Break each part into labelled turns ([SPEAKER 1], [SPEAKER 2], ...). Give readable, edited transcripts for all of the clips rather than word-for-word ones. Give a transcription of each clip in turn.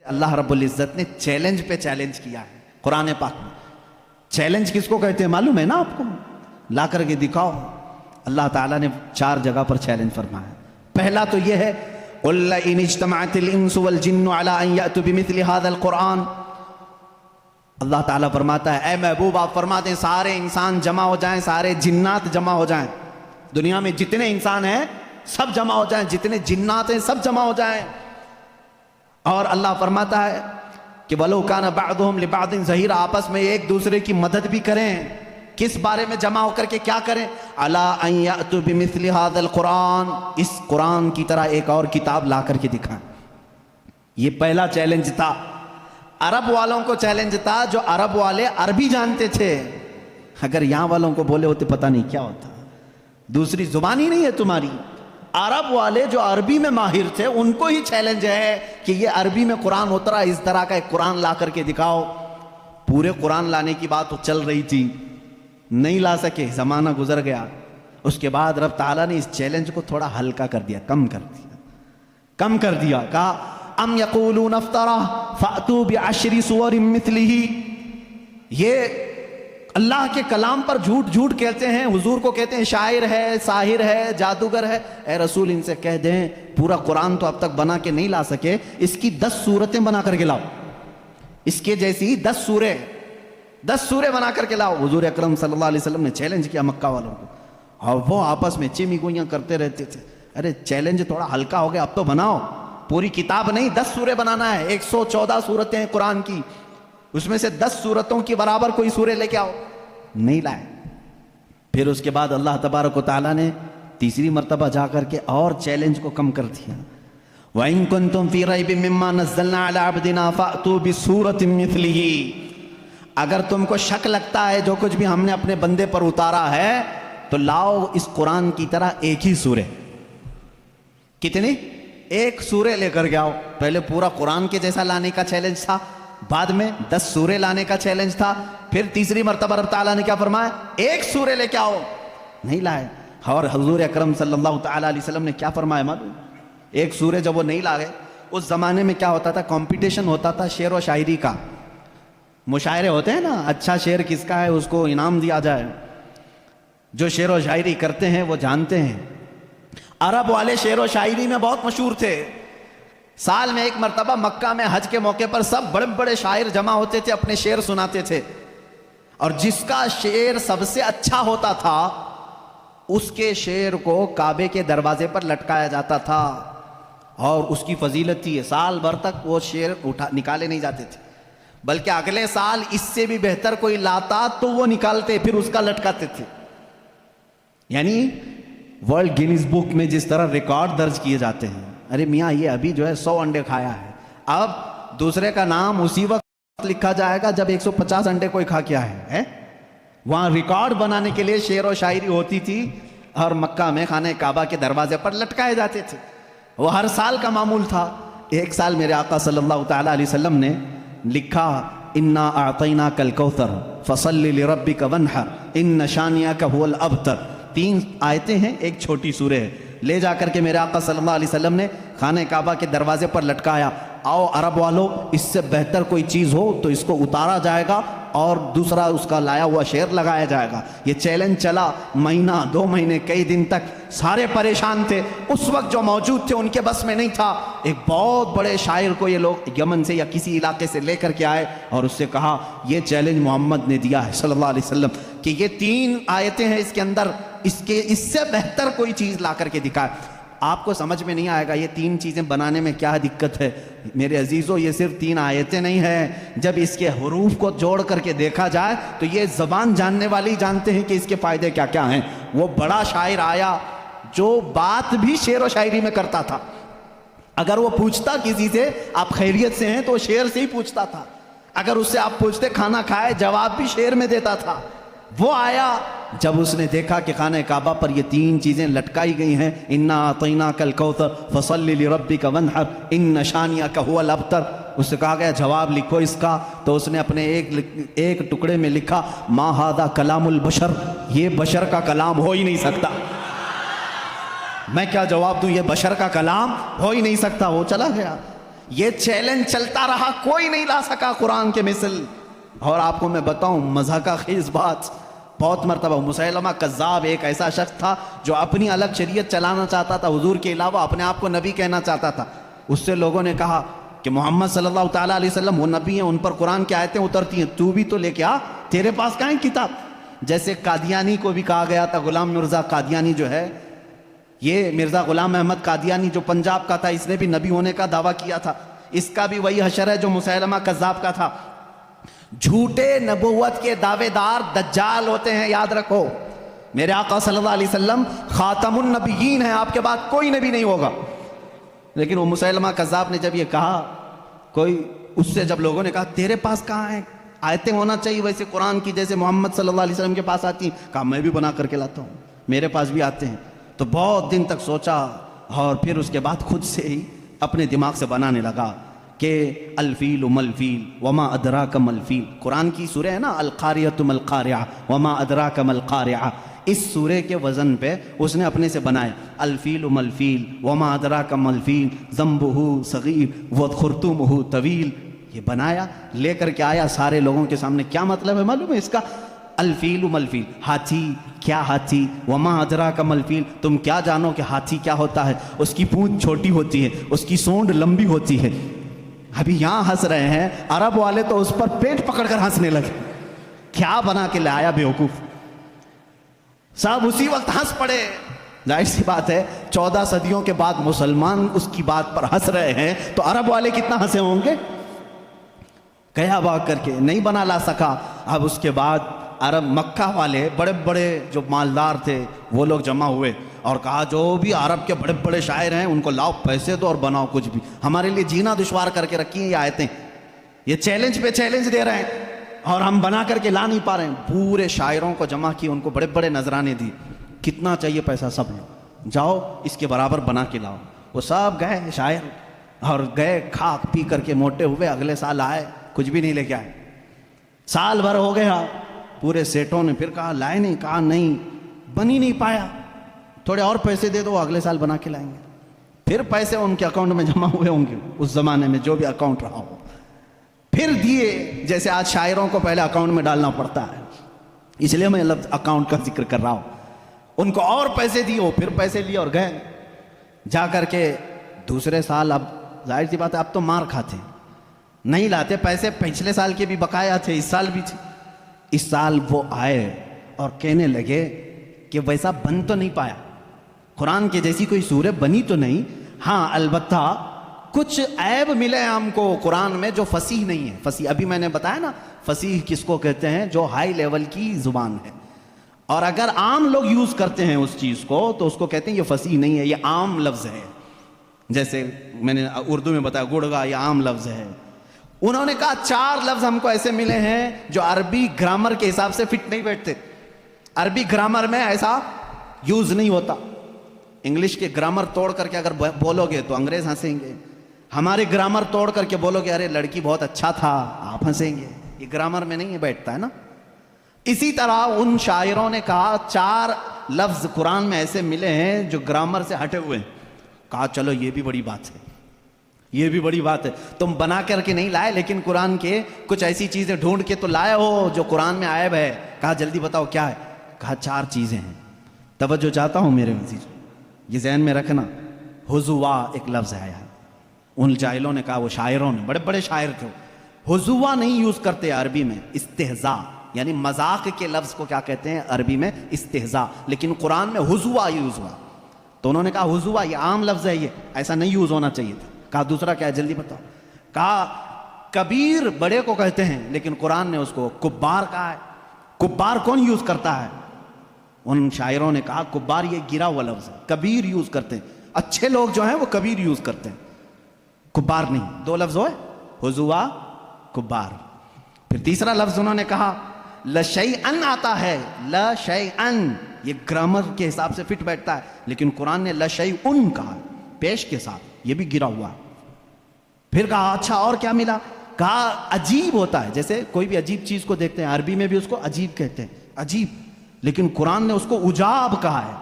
[SPEAKER 1] अल्लाह रब्बुल इज़्ज़त ने चैलेंज पे चैलेंज किया है कुरान पाक में। चैलेंज किसको कहते हैं मालूम है ना आपको? ला करके दिखाओ। अल्लाह ताला ने 4 जगह पर चैलेंज फरमाया। पहला तो यह है क़ुल इन इज्तमअतिल इंसु वल जिन्नु अला अन यअतू बिमिथलि हाज़ल कुरान। अल्लाह ताला फरमाता है, ऐ महबूब आप फरमाते हैं सारे इंसान जमा हो जाएं, सारे जिन्नात जमा हो जाएं, दुनिया में जितने इंसान हैं सब जमा हो जाएं, जितने जिन्नात हैं सब जमा हो जाएं। और अल्लाह फरमाता है कि वलो काना बअदुहुम लिबअदिन ज़हीरा, आपस में एक दूसरे की मदद भी करें। किस बारे में जमा होकर के क्या करें? अला अन यअतू बिमिथलि हाज़ल कुरान, इस कुरान की तरह एक और किताब ला करके दिखाएं। ये पहला चैलेंज था। अरब वालों को चैलेंज था, जो अरब वाले अरबी जानते थे। अगर यहां वालों को बोले होते पता नहीं क्या होता, दूसरी जुबान ही नहीं है तुम्हारी। अरब वाले जो अरबी में माहिर थे उनको ही चैलेंज है कि ये अरबी में कुरान उतरा, इस तरह का एक कुरान ला करके दिखाओ। पूरे कुरान लाने की बात तो चल रही थी, नहीं ला सके, जमाना गुजर गया। उसके बाद रब ताला ने इस चैलेंज को थोड़ा हल्का कर दिया, कम कर दिया। कहा अम यक़ूलून इफ्तरा फ़अतू बिअश्रि सुवरिन मिथलिही। ये अल्लाह के कलाम पर झूठ कहते हैं, हुजूर को कहते हैं शायर है, साहिर है, जादूगर है। ए रसूल इनसे कह दें पूरा कुरान तो अब तक बना के नहीं ला सके, इसकी 10 सूरतें बना करके लाओ, इसके जैसी 10 सूरे बना करके लाओ। हुजूर अकरम सल्लल्लाहु अलैहि वसल्लम ने चैलेंज किया मक्का वालों को, और वो आपस में चिमिगुइयां करते रहते थे। अरे चैलेंज थोड़ा हल्का हो गया, अब तो बनाओ। पूरी किताब नहीं, 10 सूरे बनाना है। 114 सूरतें हैं कुरान की, उसमें से 10 सूरतों की बराबर कोई सूरे लेके आओ। नहीं लाए। फिर उसके बाद अल्लाह तबारक व तआला ने तीसरी मर्तबा जाकर के और चैलेंज को कम कर दिया। व इन कुंतुम फी रैबिम मिम्मा नज़्ज़लना अला अब्दिना फ़अतू बिसूरतिन मिथलिही। अगर तुमको शक लगता है जो कुछ भी हमने अपने बंदे पर उतारा है, तो लाओ इस कुरान की तरह एक ही सूरे। कितनी? एक सूरे लेकर के आओ। पहले पूरा कुरान के जैसा लाने का चैलेंज था, बाद में 10 सूरे लाने का चैलेंज था। फिर तीसरी मर्तबा रब ताला ने क्या फरमाया? एक सूरे लेके आओ। नहीं लाए। और हुजूर अकरम सल्लल्लाहु तआला अलैहि वसल्लम ने क्या फरमाया मालूम? एक सूरे जब वो नहीं लाए, उस जमाने में क्या होता था, कंपटीशन होता था शेर व शायरी का। मुशायरे होते हैं ना, अच्छा शेर किसका है उसको इनाम दिया जाए। जो शेर व शायरी करते हैं वो जानते हैं। अरब वाले शेर व शायरी में बहुत मशहूर थे। साल में एक मरतबा मक्का में हज के मौके पर सब बड़े बड़े शायर जमा होते थे, अपने शेर सुनाते थे। और जिसका शेर सबसे अच्छा होता था उसके शेर को काबे के दरवाजे पर लटकाया जाता था, और उसकी फजीलत थी। साल भर तक वो शेर निकाले नहीं जाते थे, बल्कि अगले साल इससे भी बेहतर कोई लाता तो वो निकालते, फिर उसका लटकाते थे। यानी वर्ल्ड गिनीज बुक में जिस तरह रिकॉर्ड दर्ज किए जाते हैं, अरे मियाँ ये अभी जो है 100 अंडे खाया है, अब दूसरे का नाम उसी वक्त लिखा जाएगा जब 150 अंडे कोई खा के आए है। वहां रिकॉर्ड बनाने के लिए शेर और शायरी होती थी, और मक्का में खाने काबा के दरवाजे पर लटकाए जाते थे। वो हर साल का मामूल था। एक साल मेरे आका सल्लल्लाहु तआला अलैहि वसल्लम ने लिखा, इन्ना आतैना कल कौसर फसल्लि लिरब्बिका वन्हर इन्न शानियका हुवल अबतर। 3 आयतें हैं, एक छोटी सूरह है। ले जाकर के मेरे आका सल्लल्लाहु अलैहि वसल्लम ने खाने काबा के दरवाजे पर लटकाया। आओ अरब वालों, इससे बेहतर कोई चीज़ हो तो इसको उतारा जाएगा और दूसरा उसका लाया हुआ शेर लगाया जाएगा। ये चैलेंज चला महीना 2 महीने, कई दिन तक। सारे परेशान थे। उस वक्त जो मौजूद थे उनके बस में नहीं था। एक बहुत बड़े शायर को ये लोग यमन से या किसी इलाके से लेकर के आए और उससे कहा, ये चैलेंज मोहम्मद ने दिया है सल्लल्लाहु अलैहि वसल्लम कि ये 3 आयतें हैं इसके अंदर, इससे बेहतर कोई चीज़ ला करके दिखाए। आपको समझ में नहीं आएगा ये 3 चीज़ें बनाने में क्या दिक्कत है। मेरे अजीज़ों, ये सिर्फ 3 आयतें नहीं है। जब इसके हरूफ को जोड़ करके देखा जाए तो ये ज़बान जानने वाले ही जानते हैं कि इसके फ़ायदे क्या क्या हैं। वो बड़ा शायर आया जो बात भी शेर व शायरी में करता था। अगर वो पूछता किसी से आप खैरियत से हैं तो शेर से ही पूछता था। अगर उससे आप पूछते खाना खाए, जवाब भी शेर में देता था। वो आया जब उसने देखा कि खाने काबा पर ये 3 चीज़ें लटकाई गई हैं, इन्ना आतैना कल कौसर फसल्लि लिरब्बिका वन्हर इन्न शानियका हुवल अबतर। उससे कहा गया जवाब लिखो इसका, तो उसने अपने एक टुकड़े में लिखा, मा हादा कलामुल बशर, ये बशर का कलाम हो ही नहीं सकता। मैं क्या जवाब दूं, ये बशर का कलाम हो ही नहीं सकता। वो चला गया। ये चैलेंज चलता रहा, कोई नहीं ला सका कुरान के मिसल। और आपको मैं बताऊं मज़ा का खेज बात, बहुत मरतबा मुसैलमा कज़्ज़ाब एक ऐसा शख्स था जो अपनी अलग शरीयत चलाना चाहता था, हुजूर के अलावा अपने आप को नबी कहना चाहता था। उससे लोगों ने कहा कि मोहम्मद सल्लल्लाहु ताला अलैहि वसल्लम वो नबी हैं, उन पर कुरान की आयतें उतरती हैं, तू भी तो लेके आ, तेरे पास कहाँ है किताब। जैसे कादियानी को भी कहा गया था, गुलाम मिर्ज़ा कादियानी जो है, ये मिर्ज़ा गुलाम अहमद कादियानी जो पंजाब का था, इसने भी नबी होने का दावा किया था। इसका भी वही हशर है जो मुसैलमा कज़्ज़ाब का था। झूठे नबुव्वत के दावेदार दज्जाल होते हैं, याद रखो। मेरे आका सल्लल्लाहु अलैहि वसल्लम खातमुन नबिय्यीन हैं, आपके बाद कोई नबी नहीं होगा। लेकिन वो मुसैलमा कज़्ज़ाब ने जब ये कहा, कोई उससे जब लोगों ने कहा तेरे पास कहाँ है आयतें, होना चाहिए वैसे कुरान की जैसे मोहम्मद सल्लल्लाहु अलैहि वसल्लम के पास आती हैं, कहा मैं भी बना करके लाता हूँ, मेरे पास भी आते हैं। तो बहुत दिन तक सोचा और फिर उसके बाद खुद से ही अपने दिमाग से बनाने लगा कि अलफील मलफील वमा अदरा का मलफील। कुरान की सूरह है ना, अलकारियत मलकारिया वमा अदरा का मलकारिया, इस सूरह के वज़न पे उसने अपने से बनाया अलफील मलफील वमा अदरा का मलफील ज़म्बुहु सगीर व खुर्तुमुहु तवील। ये बनाया, लेकर के आया सारे लोगों के सामने। क्या मतलब है मालूम है इसका? अलफील मलफील, हाथी। क्या हाथी? वमा अदरा का मलफील, तुम क्या जानो कि हाथी क्या होता है? उसकी पूंछ छोटी होती है, उसकी सूंड लंबी होती है। अभी यहाँ हंस रहे हैं, अरब वाले तो उस पर पेट पकड़कर हंसने लगे। क्या बना के लाया बेवकूफ। सब उसी वक्त हंस पड़े। जाहिर सी बात है 14 सदियों के बाद मुसलमान उसकी बात पर हंस रहे हैं, तो अरब वाले कितना हंसे होंगे। गया भाग करके, नहीं बना ला सका। अब उसके बाद अरब मक्का वाले बड़े बड़े जो मालदार थे वो लोग जमा हुए और कहा जो भी अरब के बड़े बड़े शायर हैं उनको लाओ, पैसे दो और बनाओ कुछ भी, हमारे लिए जीना दुश्वार करके रखी हैं ये आयतें। ये चैलेंज पे चैलेंज दे रहे हैं और हम बना करके ला नहीं पा रहे हैं। पूरे शायरों को जमा किए, उनको बड़े बड़े नजराने दिए, कितना चाहिए पैसा, सब लो, जाओ इसके बराबर बना के लाओ। वो सब गए शायर और गए, खा पी करके मोटे हुए। अगले साल आए, कुछ भी नहीं लेके आए। साल भर हो गया, पूरे सेठों ने फिर कहा लाए नहीं, कहा नहीं, बन ही नहीं पाया, थोड़े और पैसे दे दो, अगले साल बना के लाएंगे। फिर पैसे उनके अकाउंट में जमा हुए होंगे उस जमाने में, जो भी अकाउंट रहा हो, फिर दिए। जैसे आज शायरों को पहले अकाउंट में डालना पड़ता है, इसलिए मैं लफ्ज अकाउंट का जिक्र कर रहा हूं। उनको और पैसे दिए, फिर पैसे लिए और गए। जा करके दूसरे साल, अब जाहिर सी बात है अब तो मार खाते, नहीं लाते पैसे। पिछले साल के भी बकाया थे, इस साल भी थे। इस साल वो आए और कहने लगे कि वैसा बन तो नहीं पाया, कुरान के जैसी कोई सूरह बनी तो नहीं, हाँ अलबत्ता कुछ ऐब मिले हमको कुरान में जो फसीह नहीं है। फसीह अभी मैंने बताया ना, फसीह किसको कहते हैं? जो हाई लेवल की जुबान है। और अगर आम लोग यूज करते हैं उस चीज को तो उसको कहते हैं ये फसीह नहीं है, ये आम लफ्ज है। जैसे मैंने उर्दू में बताया गुड़गा, ये आम लफ्ज है। उन्होंने कहा 4 लफ्ज हमको ऐसे मिले हैं जो अरबी ग्रामर के हिसाब से फिट नहीं बैठते। अरबी ग्रामर में ऐसा यूज नहीं होता। इंग्लिश के ग्रामर तोड़ करके अगर बोलोगे तो अंग्रेज हंसेंगे, हमारे ग्रामर तोड़ करके बोलोगे अरे लड़की बहुत अच्छा था, आप हंसेंगे। ये ग्रामर में नहीं बैठता है ना। इसी तरह उन शायरों ने कहा 4 लफ्ज कुरान में ऐसे मिले हैं जो ग्रामर से हटे हुए हैं। कहा चलो ये भी बड़ी बात है, ये भी बड़ी बात है, तुम बना करके नहीं लाए लेकिन कुरान के कुछ ऐसी चीजें ढूंढ के तो लाए हो जो कुरान में आयब है। कहा जल्दी बताओ क्या है? कहा 4 चीजें हैं। तवज्जो चाहता हूं मेरे अजीज, ये ज़हन में रखना। हुजुवा एक लफ्ज है। उन जाहिलों ने कहा, वो शायरों ने, बड़े बड़े शायर थे, हुजुवा नहीं यूज करते अरबी में, इस्तेहजा यानी मजाक के लफ्ज को क्या कहते हैं अरबी में? इस्तेहजा। लेकिन कुरान में हुजुवा यूज हुआ, तो उन्होंने कहा हुजुवा ये आम लफ्ज है, ये ऐसा नहीं यूज होना चाहिए था। कहा दूसरा क्या है जल्दी बताओ? कहा कबीर बड़े को कहते हैं लेकिन कुरान ने उसको कुब्बार कहा है। कुब्बार कौन यूज करता है? उन शायरों ने कहा कुब्बार ये गिरा हुआ लफ्ज है, कबीर यूज करते हैं। अच्छे लोग जो हैं वो कबीर यूज करते हैं, कुब्बार नहीं। 2 लफ्ज हो, हुजुवा कुब्बार। फिर तीसरा लफ्ज उन्होंने कहा लशैअन आता है, लशैअन ये ग्रामर के हिसाब से फिट बैठता है, लेकिन कुरान ने लशैउन कहा पेश के साथ, ये भी गिरा हुआ। फिर कहा अच्छा और क्या मिला? कहा अजीब होता है, जैसे कोई भी अजीब चीज को देखते हैं अरबी में भी उसको अजीब कहते हैं, अजीब, लेकिन कुरान ने उसको उजाब कहा है।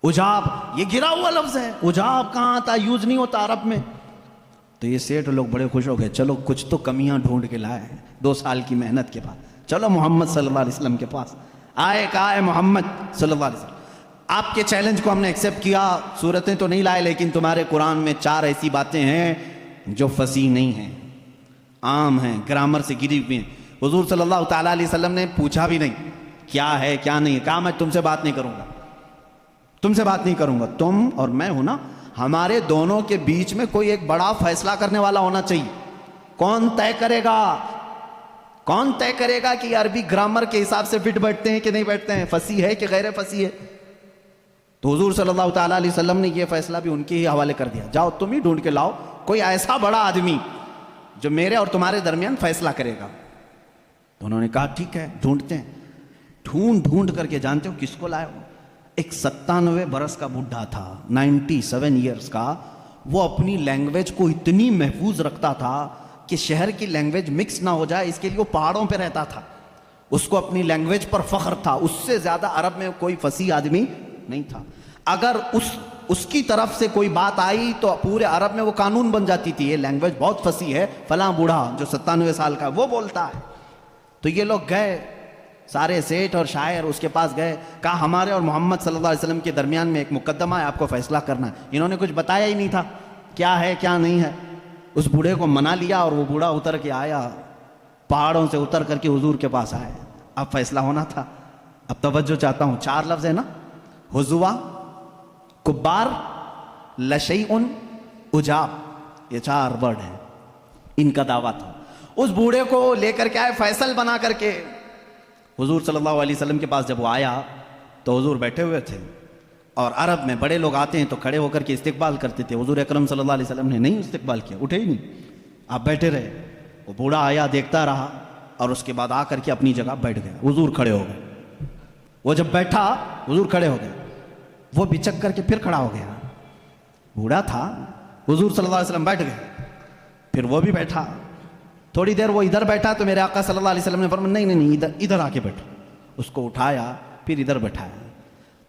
[SPEAKER 1] उजाब ये गिरा हुआ लफ्ज है, उजाब कहां आता? यूज नहीं होता अरब में। तो ये सेठ लोग बड़े खुश हो गए, चलो कुछ तो कमियां ढूंढ के लाए हैं 2 साल की मेहनत के बाद। चलो मोहम्मद सल्लल्लाहु अलैहि वसल्लम के पास आए, कहा है मोहम्मद सल्लल्लाहु अलैहि वसल्लम, आपके चैलेंज को हमने एक्सेप्ट किया, सूरतें तो नहीं लाए लेकिन तुम्हारे कुरान में 4 ऐसी बातें हैं जो फसी नहीं हैं, आम हैं, ग्रामर से गिरी हुई हैं। हुजूर सल्लल्लाहु ताला अलैहि वसल्लम ने पूछा भी नहीं क्या है क्या नहीं है, कहा मैं तुमसे बात नहीं करूंगा, तुमसे बात नहीं करूंगा, तुम और मैं हूं ना, हमारे दोनों के बीच में कोई एक बड़ा फैसला करने वाला होना चाहिए। कौन तय करेगा, कौन तय करेगा कि अरबी ग्रामर के हिसाब से फिट बैठते हैं कि नहीं बैठते हैं, फसी है कि गैर फसी है। तो हुजूर सल्लल्लाहु ताला अलैहि वसल्लम ने यह फैसला भी उनके ही हवाले कर दिया, जाओ तुम ही ढूंढ के लाओ कोई ऐसा बड़ा आदमी जो मेरे और तुम्हारे दरमियान फैसला करेगा। तो उन्होंने कहा ठीक है ढूंढते हैं। ढूंढ ढूंढ करके जानते हो किसको लाए हो, एक 97 बरस का बुढ़ा था, 97 ईयर्स का। वो अपनी लैंग्वेज को इतनी महफूज रखता था कि शहर की लैंग्वेज मिक्स ना हो जाए, इसके लिए वो पहाड़ों पे रहता था। उसको अपनी लैंग्वेज पर फख्र था, उससे ज्यादा अरब में कोई फसी आदमी नहीं था। अगर उसकी तरफ से कोई बात आई तो पूरे अरब में वो कानून बन जाती थी, ये लैंग्वेज बहुत फसी है, फलां बूढ़ा जो 97 साल का वो बोलता है। तो ये लोग गए, सारे सेठ और शायर उसके पास गए, कहा हमारे और मोहम्मद सल्लल्लाहु अलैहि वसल्लम के दरमियान में एक मुकद्दमा है, आपको फैसला करना है। इन्होंने कुछ बताया ही नहीं था क्या है क्या नहीं है। उस बूढ़े को मना लिया और वो बूढ़ा उतर के आया, पहाड़ों से उतर करके हुजूर के पास आए। अब फैसला होना था। अब तवज्जो चाहता हूं, 4 लफ्ज है ना, हुजुआ, कुब्बार, लशैउन, उजाब, ये 4 वर्ड हैं, इनका दावा था। उस बूढ़े को लेकर के आए फैसल बना करके। हुजूर सल्लल्लाहु अलैहि वसल्लम के पास जब वो आया तो हुजूर बैठे हुए थे, और अरब में बड़े लोग आते हैं तो खड़े होकर के इस्तिकबाल करते थे। हुजूर अकरम सल्लल्लाहु अलैहि वसल्लम ने नहीं इस्तिकबाल किया, उठे ही नहीं, आप बैठे रहे। वो बूढ़ा आया, देखता रहा और उसके बाद आकर के अपनी जगह बैठ गया। हुजूर खड़े हो गए। वो जब बैठा हुजूर खड़े हो गए, वो बिचक करके फिर खड़ा हो गया। बूढ़ा था, हुजूर सल्लल्लाहु अलैहि वसल्लम बैठ गए, फिर वो भी बैठा। थोड़ी देर वो इधर बैठा तो मेरे आका सल्लल्लाहु अलैहि वसल्लम ने फरमाया नहीं नहीं नहीं, इधर इधर आके बैठो। उसको उठाया, फिर इधर बैठाया।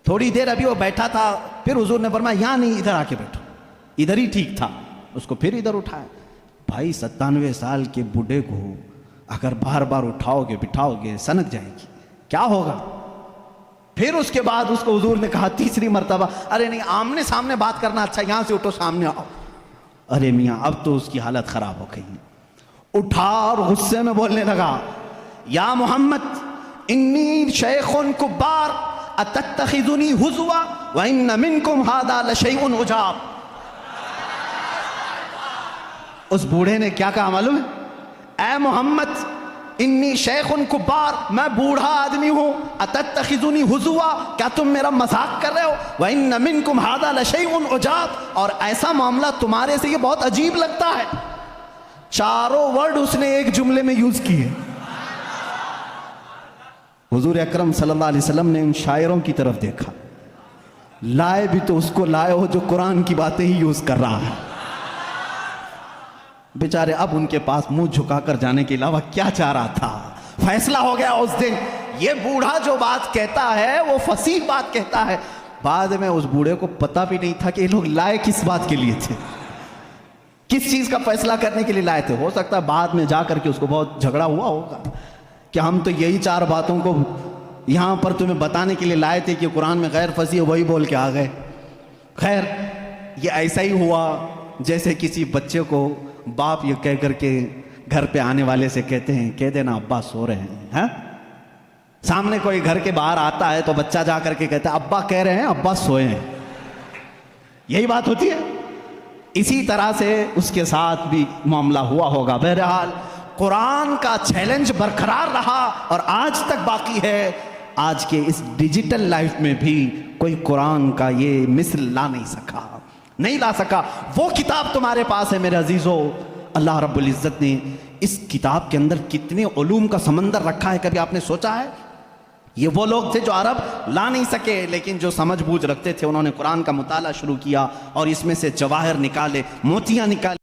[SPEAKER 1] थोड़ी देर अभी वो बैठा था, फिर हुजूर ने फरमाया यहाँ नहीं, इधर आके बैठो, इधर ही ठीक था। उसको फिर इधर उठाया। भाई 97 साल के बूढ़े को अगर बार बार उठाओगे बिठाओगे सनक जाएगी, क्या होगा। फिर उसके बाद उसको हुजूर ने कहा तीसरी मर्तबा, अरे नहीं आमने सामने बात करना अच्छा, यहां से उठो सामने आओ। अरे मियाँ अब तो उसकी हालत खराब हो गई, उठा और गुस्से में बोलने लगा, या मोहम्मद इन्नी शेखुन कुब्बार अतत्तखिजुनी हुज़वा व इन्न मिनकुम हादा लशैउन उजाब। उस बूढ़े ने क्या कहा मालूम है, ऐ मोहम्मद इन्नी शेखुन कुब्बार, मैं बूढ़ा आदमी हूं, अतत्तखिजुनी हुज़वा, क्या तुम मेरा मजाक कर रहे हो, व इन्न मिनकुम हादा लशैउन उजाब, और ऐसा मामला तुम्हारे से ये बहुत अजीब लगता है। 4 वर्ड उसने एक जुमले में यूज किए। हुजूर अकरम सल्लल्लाहु अलैहि वसल्लम ने उन शायरों की तरफ देखा, लाए भी तो उसको लाए हो जो कुरान की बातें ही यूज कर रहा है। बेचारे अब उनके पास मुंह झुकाकर जाने के अलावा क्या चाह रहा था। फैसला हो गया उस दिन, ये बूढ़ा जो बात कहता है वो फसीह बात कहता है। बाद में उस बूढ़े को पता भी नहीं था कि ये लोग लाए किस बात के लिए थे, किस चीज का फैसला करने के लिए लाए थे। हो सकता है बाद में जाकर के उसको बहुत झगड़ा हुआ होगा कि हम तो यही 4 बातों को यहां पर तुम्हें बताने के लिए लाए थे कि कुरान में गैर फसी है, वही बोल के आ गए। खैर ये ऐसा ही हुआ जैसे किसी बच्चे को बाप ये कह करके घर पे आने वाले से कहते हैं, कह देना अब्बा सो रहे हैं। सामने कोई घर के बाहर आता है तो बच्चा जा करके कहता है अब्बा कह रहे हैं, अब्बा सोए हैं। यही बात होती है। इसी तरह से उसके साथ भी मामला हुआ होगा। बहरहाल कुरान का चैलेंज बरकरार रहा और आज तक बाकी है। आज के इस डिजिटल लाइफ में भी कोई कुरान का ये मिसल ला नहीं सका, नहीं ला सका। वो किताब तुम्हारे पास है मेरे अजीजों। अल्लाह रब्बुल इज़्ज़त ने इस किताब के अंदर कितने उलूम का समंदर रखा है, कभी आपने सोचा है? ये वो लोग थे जो अरब ला नहीं सके, लेकिन जो समझ बूझ रखते थे उन्होंने कुरान का मुताला शुरू किया और इसमें से जवाहर निकाले, मोतियां निकाले।